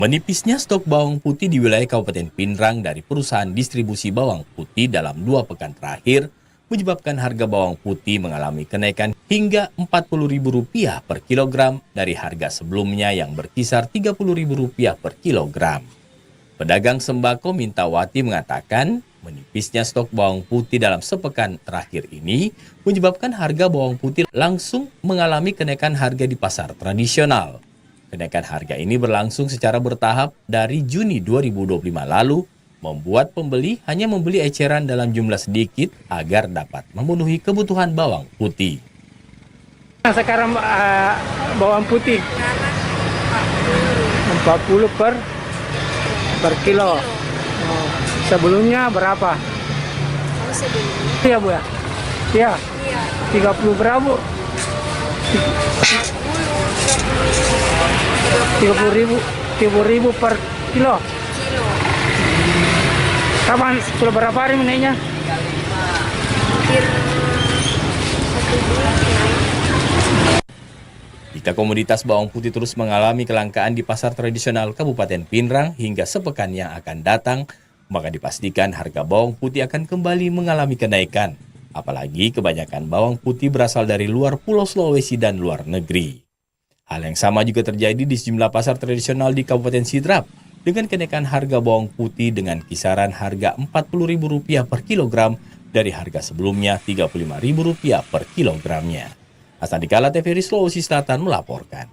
Menipisnya stok bawang putih di wilayah Kabupaten Pinrang dari perusahaan distribusi bawang putih dalam 2 pekan terakhir menyebabkan harga bawang putih mengalami kenaikan hingga Rp40.000 per kilogram dari harga sebelumnya yang berkisar Rp30.000 per kilogram. Pedagang sembako Mintawati mengatakan menipisnya stok bawang putih dalam sepekan terakhir ini menyebabkan harga bawang putih langsung mengalami kenaikan harga di pasar tradisional. Kenaikan harga ini berlangsung secara bertahap dari Juni 2025 lalu, membuat pembeli hanya membeli eceran dalam jumlah sedikit agar dapat memenuhi kebutuhan bawang putih. Sekarang bawang putih 40 per kilo. Oh, sebelumnya berapa? Oh, sebelumnya? Iya, Bu ya? Iya. 30 berapa? 30.000 per kilo. Kapan? Sudah berapa hari menaiknya? Hampir 1 bulan naik. Jika komoditas bawang putih terus mengalami kelangkaan di pasar tradisional Kabupaten Pinrang hingga sepekan yang akan datang, maka dipastikan harga bawang putih akan kembali mengalami kenaikan. Apalagi kebanyakan bawang putih berasal dari luar Pulau Sulawesi dan luar negeri. Hal yang sama juga terjadi di sejumlah pasar tradisional di Kabupaten Sidrap dengan kenaikan harga bawang putih dengan kisaran harga Rp40.000 per kilogram dari harga sebelumnya Rp35.000 per kilogramnya. Asandikala TVRI Sulawesi Selatan melaporkan.